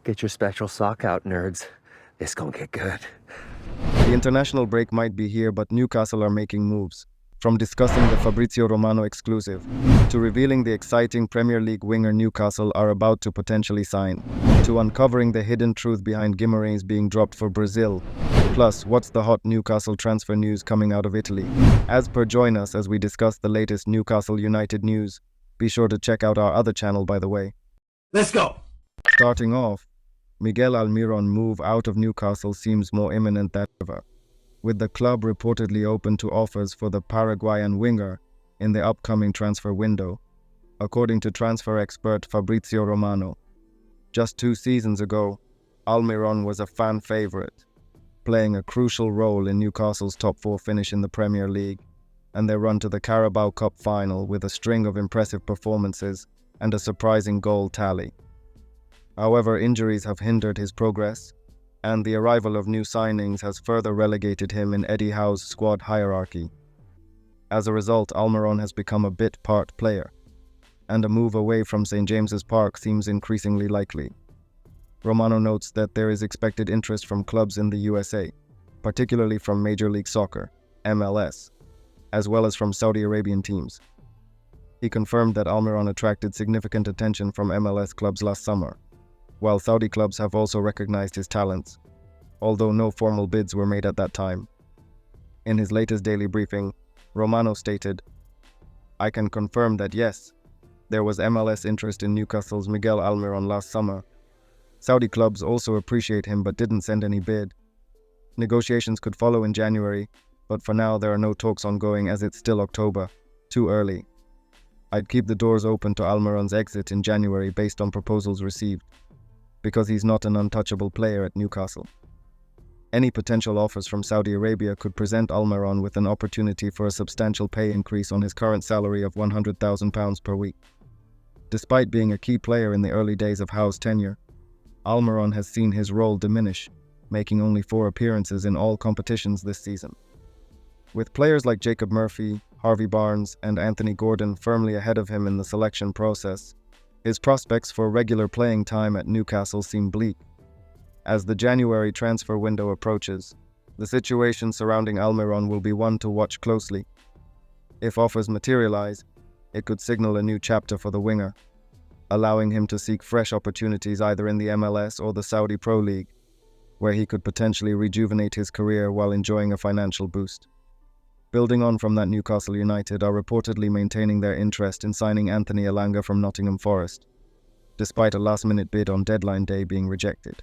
Get your special sock out, nerds. This gonna get good. The international break might be here, but Newcastle are making moves. From discussing the Fabrizio Romano exclusive, to revealing the exciting Premier League winger Newcastle are about to potentially sign, to uncovering the hidden truth behind Guimaraes being dropped for Brazil. Plus, what's the hot Newcastle transfer news coming out of Italy? Join us as we discuss the latest Newcastle United news. Be sure to check out our other channel, by the way. Let's go! Starting off, Miguel Almiron move out of Newcastle seems more imminent than ever, with the club reportedly open to offers for the Paraguayan winger in the upcoming transfer window, according to transfer expert Fabrizio Romano. Just 2 seasons ago, Almiron was a fan favourite, playing a crucial role in Newcastle's top 4 finish in the Premier League and their run to the Carabao Cup final with a string of impressive performances and a surprising goal tally. However, injuries have hindered his progress, and the arrival of new signings has further relegated him in Eddie Howe's squad hierarchy. As a result, Almiron has become a bit part player, and a move away from St. James's Park seems increasingly likely. Romano notes that there is expected interest from clubs in the USA, particularly from Major League Soccer, MLS, as well as from Saudi Arabian teams. He confirmed that Almiron attracted significant attention from MLS clubs last summer, while Saudi clubs have also recognized his talents, although no formal bids were made at that time. In his latest daily briefing, Romano stated, "I can confirm that yes, there was MLS interest in Newcastle's Miguel Almiron last summer. Saudi clubs also appreciate him but didn't send any bid. Negotiations could follow in January, but for now there are no talks ongoing as it's still October, too early. I'd keep the doors open to Almiron's exit in January based on proposals received, because he's not an untouchable player at Newcastle. Any potential offers from Saudi Arabia could present Almiron with an opportunity for a substantial pay increase on his current salary of £100,000 per week. Despite being a key player in the early days of Howe's tenure, Almiron has seen his role diminish, making only 4 appearances in all competitions this season. With players like Jacob Murphy, Harvey Barnes, and Anthony Gordon firmly ahead of him in the selection process, his prospects for regular playing time at Newcastle seem bleak. As the January transfer window approaches, the situation surrounding Almiron will be one to watch closely. If offers materialize, it could signal a new chapter for the winger, allowing him to seek fresh opportunities either in the MLS or the Saudi Pro League, where he could potentially rejuvenate his career while enjoying a financial boost. Building on from that, Newcastle United are reportedly maintaining their interest in signing Anthony Elanga from Nottingham Forest, despite a last-minute bid on deadline day being rejected.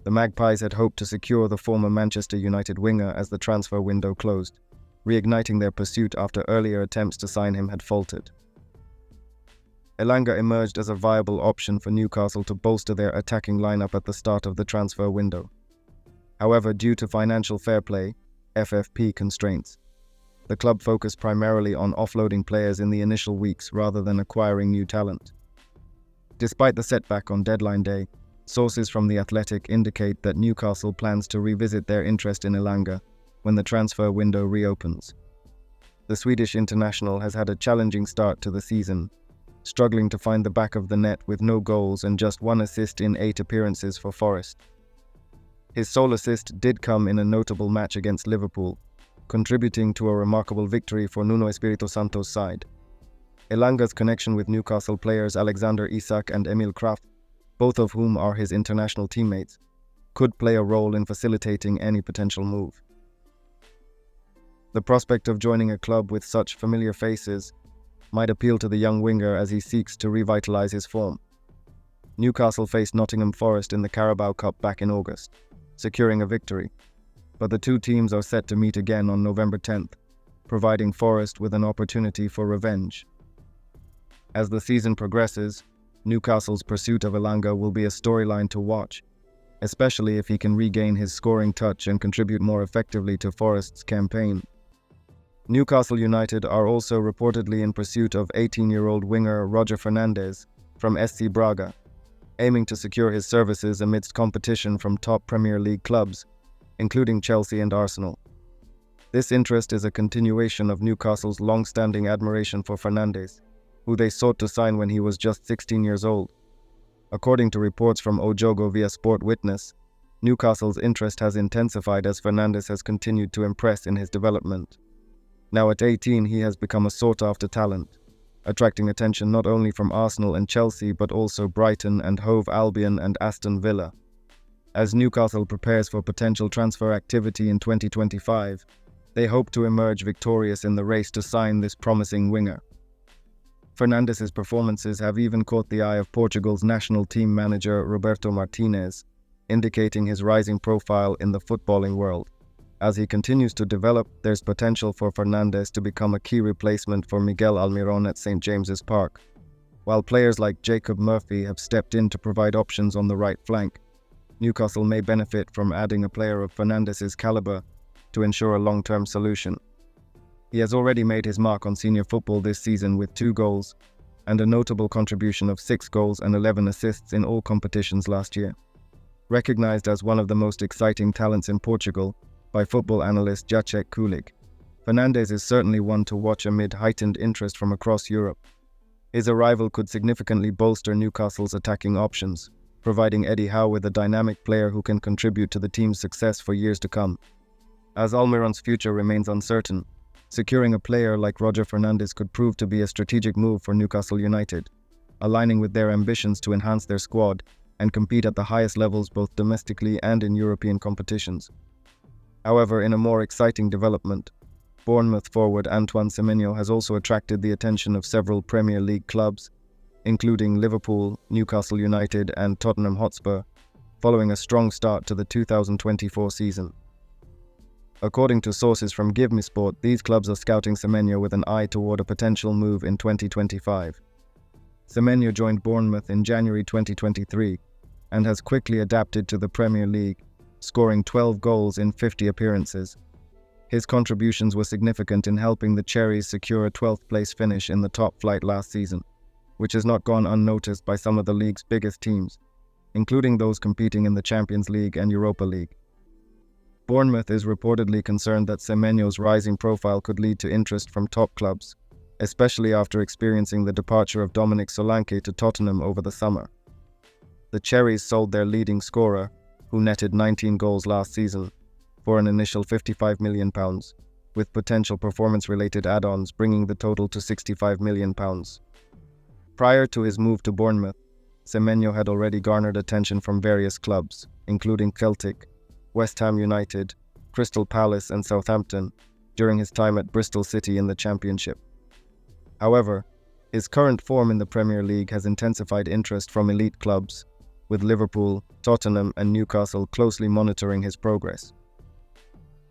The Magpies had hoped to secure the former Manchester United winger as the transfer window closed, reigniting their pursuit after earlier attempts to sign him had faltered. Elanga emerged as a viable option for Newcastle to bolster their attacking lineup at the start of the transfer window. However, due to financial fair play, FFP constraints, the club focused primarily on offloading players in the initial weeks rather than acquiring new talent. Despite the setback on deadline day, sources from The Athletic indicate that Newcastle plans to revisit their interest in Elanga when the transfer window reopens. The Swedish international has had a challenging start to the season, struggling to find the back of the net with no goals and just 1 assist in 8 appearances for Forest. His sole assist did come in a notable match against Liverpool, contributing to a remarkable victory for Nuno Espirito Santo's side. Elanga's connection with Newcastle players Alexander Isak and Emil Kraft, both of whom are his international teammates, could play a role in facilitating any potential move. The prospect of joining a club with such familiar faces might appeal to the young winger as he seeks to revitalise his form. Newcastle faced Nottingham Forest in the Carabao Cup back in August, securing a victory, but the 2 teams are set to meet again on November 10th, providing Forest with an opportunity for revenge. As the season progresses, Newcastle's pursuit of Elanga will be a storyline to watch, especially if he can regain his scoring touch and contribute more effectively to Forest's campaign. Newcastle United are also reportedly in pursuit of 18-year-old winger Roger Fernandes from SC Braga, aiming to secure his services amidst competition from top Premier League clubs, including Chelsea and Arsenal. This interest is a continuation of Newcastle's long-standing admiration for Fernandes, who they sought to sign when he was just 16 years old. According to reports from Ojogo via Sport Witness, Newcastle's interest has intensified as Fernandes has continued to impress in his development. Now at 18, he has become a sought-after talent, attracting attention not only from Arsenal and Chelsea but also Brighton and Hove Albion and Aston Villa. As Newcastle prepares for potential transfer activity in 2025, they hope to emerge victorious in the race to sign this promising winger. Fernandes' performances have even caught the eye of Portugal's national team manager Roberto Martinez, indicating his rising profile in the footballing world. As he continues to develop, there's potential for Fernandes to become a key replacement for Miguel Almiron at St James's Park. While players like Jacob Murphy have stepped in to provide options on the right flank, Newcastle may benefit from adding a player of Fernandes' caliber to ensure a long-term solution. He has already made his mark on senior football this season with 2 goals and a notable contribution of 6 goals and 11 assists in all competitions last year. Recognized as one of the most exciting talents in Portugal by football analyst Jacek Kulik, Fernandes is certainly one to watch amid heightened interest from across Europe. His arrival could significantly bolster Newcastle's attacking options, providing Eddie Howe with a dynamic player who can contribute to the team's success for years to come. As Almiron's future remains uncertain, securing a player like Roger Fernandes could prove to be a strategic move for Newcastle United, aligning with their ambitions to enhance their squad and compete at the highest levels both domestically and in European competitions. However, in a more exciting development, Bournemouth forward Antoine Semenyo has also attracted the attention of several Premier League clubs, including Liverpool, Newcastle United and Tottenham Hotspur, following a strong start to the 2024 season. According to sources from Give Me Sport, these clubs are scouting Semenyo with an eye toward a potential move in 2025. Semenyo joined Bournemouth in January 2023 and has quickly adapted to the Premier League, scoring 12 goals in 50 appearances. His contributions were significant in helping the Cherries secure a 12th place finish in the top flight last season, which has not gone unnoticed by some of the league's biggest teams, including those competing in the Champions League and Europa League. Bournemouth is reportedly concerned that Semenyo's rising profile could lead to interest from top clubs, especially after experiencing the departure of Dominic Solanke to Tottenham over the summer. The Cherries sold their leading scorer, who netted 19 goals last season, for an initial £55 million, with potential performance-related add-ons bringing the total to £65 million. Prior to his move to Bournemouth, Semenyo had already garnered attention from various clubs, including Celtic, West Ham United, Crystal Palace and Southampton, during his time at Bristol City in the Championship. However, his current form in the Premier League has intensified interest from elite clubs, with Liverpool, Tottenham and Newcastle closely monitoring his progress.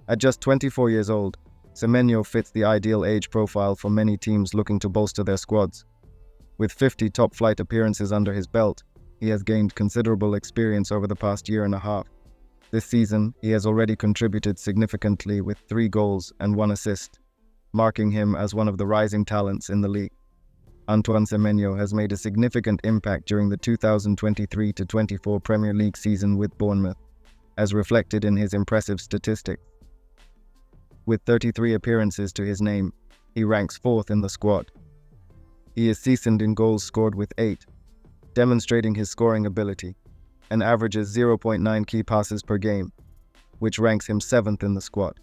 At just 24 years old, Semenyo fits the ideal age profile for many teams looking to bolster their squads. With 50 top-flight appearances under his belt, he has gained considerable experience over the past year and a half. This season, he has already contributed significantly with 3 goals and 1 assist, marking him as one of the rising talents in the league. Antoine Semenyo has made a significant impact during the 2023-24 Premier League season with Bournemouth, as reflected in his impressive statistics. With 33 appearances to his name, he ranks 4th in the squad. He is seasoned in goals scored with 8, demonstrating his scoring ability, and averages 0.9 key passes per game, which ranks him 7th in the squad.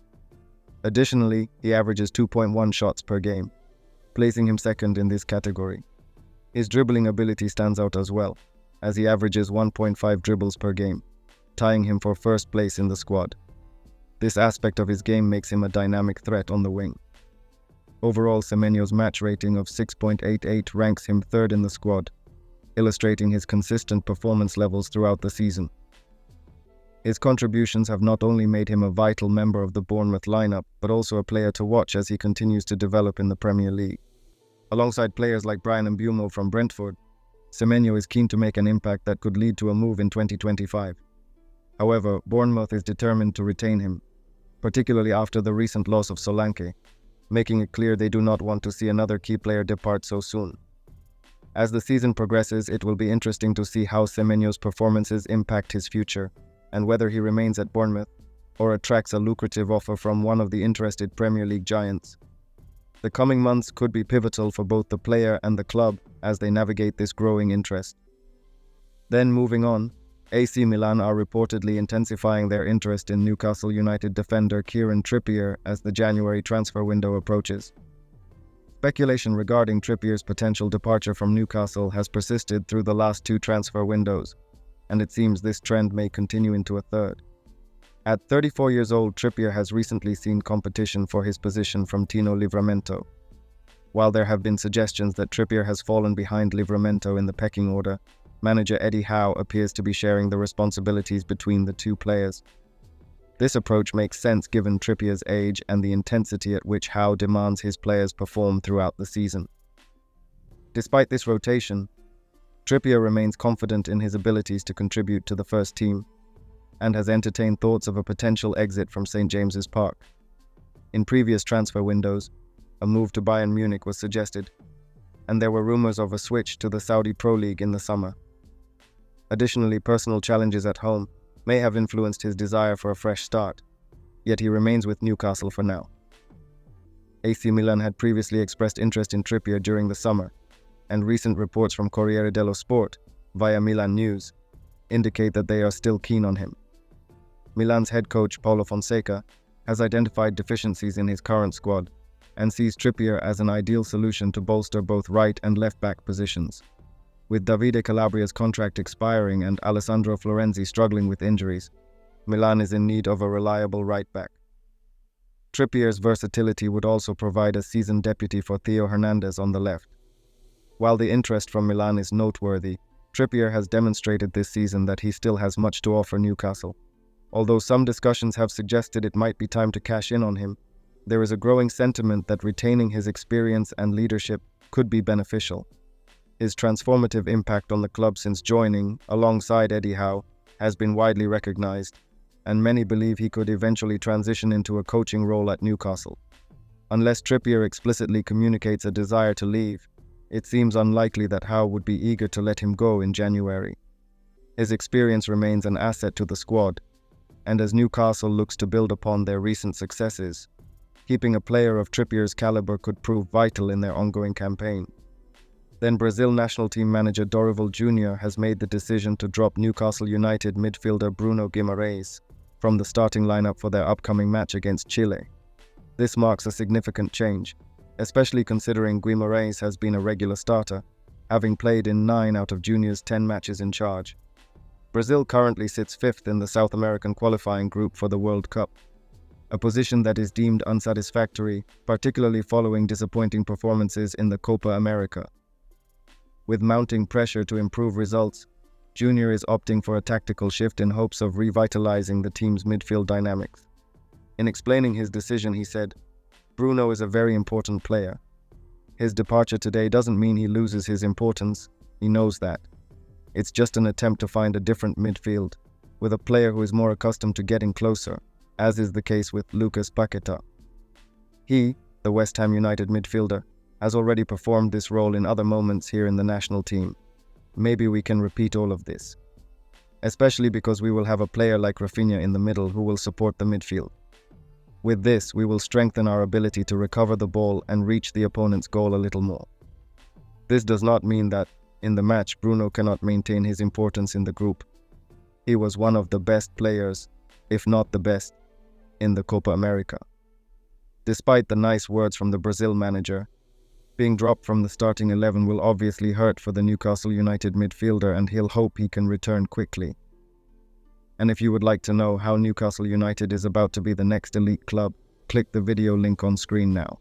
Additionally, he averages 2.1 shots per game, placing him 2nd in this category. His dribbling ability stands out as well, as he averages 1.5 dribbles per game, tying him for 1st place in the squad. This aspect of his game makes him a dynamic threat on the wing. Overall, Semenyo's match rating of 6.88 ranks him 3rd in the squad, illustrating his consistent performance levels throughout the season. His contributions have not only made him a vital member of the Bournemouth lineup, but also a player to watch as he continues to develop in the Premier League. Alongside players like Bryan Mbeumo from Brentford, Semenyo is keen to make an impact that could lead to a move in 2025. However, Bournemouth is determined to retain him, particularly after the recent loss of Solanke, making it clear they do not want to see another key player depart so soon. As the season progresses, it will be interesting to see how Semenyo's performances impact his future, and whether he remains at Bournemouth or attracts a lucrative offer from one of the interested Premier League giants. The coming months could be pivotal for both the player and the club as they navigate this growing interest. Then moving on, AC Milan are reportedly intensifying their interest in Newcastle United defender Kieran Trippier as the January transfer window approaches. Speculation regarding Trippier's potential departure from Newcastle has persisted through the last 2 transfer windows, and it seems this trend may continue into a third. At 34 years old, Trippier has recently seen competition for his position from Tyno Livramento. While there have been suggestions that Trippier has fallen behind Livramento in the pecking order, manager Eddie Howe appears to be sharing the responsibilities between the 2 players. This approach makes sense given Trippier's age and the intensity at which Howe demands his players perform throughout the season. Despite this rotation, Trippier remains confident in his abilities to contribute to the first team and has entertained thoughts of a potential exit from St. James's Park. In previous transfer windows, a move to Bayern Munich was suggested, and there were rumors of a switch to the Saudi Pro League in the summer. Additionally, personal challenges at home may have influenced his desire for a fresh start, yet he remains with Newcastle for now. AC Milan had previously expressed interest in Trippier during the summer, and recent reports from Corriere dello Sport, via Milan News, indicate that they are still keen on him. Milan's head coach Paulo Fonseca has identified deficiencies in his current squad and sees Trippier as an ideal solution to bolster both right and left-back positions. With Davide Calabria's contract expiring and Alessandro Florenzi struggling with injuries, Milan is in need of a reliable right-back. Trippier's versatility would also provide a seasoned deputy for Theo Hernandez on the left. While the interest from Milan is noteworthy, Trippier has demonstrated this season that he still has much to offer Newcastle. Although some discussions have suggested it might be time to cash in on him, there is a growing sentiment that retaining his experience and leadership could be beneficial. His transformative impact on the club since joining, alongside Eddie Howe, has been widely recognized, and many believe he could eventually transition into a coaching role at Newcastle. Unless Trippier explicitly communicates a desire to leave, it seems unlikely that Howe would be eager to let him go in January. His experience remains an asset to the squad, and as Newcastle looks to build upon their recent successes, keeping a player of Trippier's caliber could prove vital in their ongoing campaign. Then Brazil national team manager Dorival Jr. has made the decision to drop Newcastle United midfielder Bruno Guimareas from the starting lineup for their upcoming match against Chile. This marks a significant change, especially considering Guimaraes has been a regular starter, having played in 9 out of Junior's 10 matches in charge. Brazil currently sits 5th in the South American qualifying group for the World Cup, a position that is deemed unsatisfactory, particularly following disappointing performances in the Copa America. With mounting pressure to improve results, Junior is opting for a tactical shift in hopes of revitalizing the team's midfield dynamics. In explaining his decision, he said, "Bruno is a very important player. His departure today doesn't mean he loses his importance, he knows that. It's just an attempt to find a different midfield, with a player who is more accustomed to getting closer, as is the case with Lucas Paquetá. He, the West Ham United midfielder, has already performed this role in other moments here in the national team. Maybe we can repeat all of this. Especially because we will have a player like Rafinha in the middle who will support the midfield. With this, we will strengthen our ability to recover the ball and reach the opponent's goal a little more. This does not mean that, in the match, Bruno cannot maintain his importance in the group. He was one of the best players, if not the best, in the Copa America." Despite the nice words from the Brazil manager, being dropped from the starting 11 will obviously hurt for the Newcastle United midfielder, and he'll hope he can return quickly. And if you would like to know how Newcastle United is about to be the next elite club, click the video link on screen now.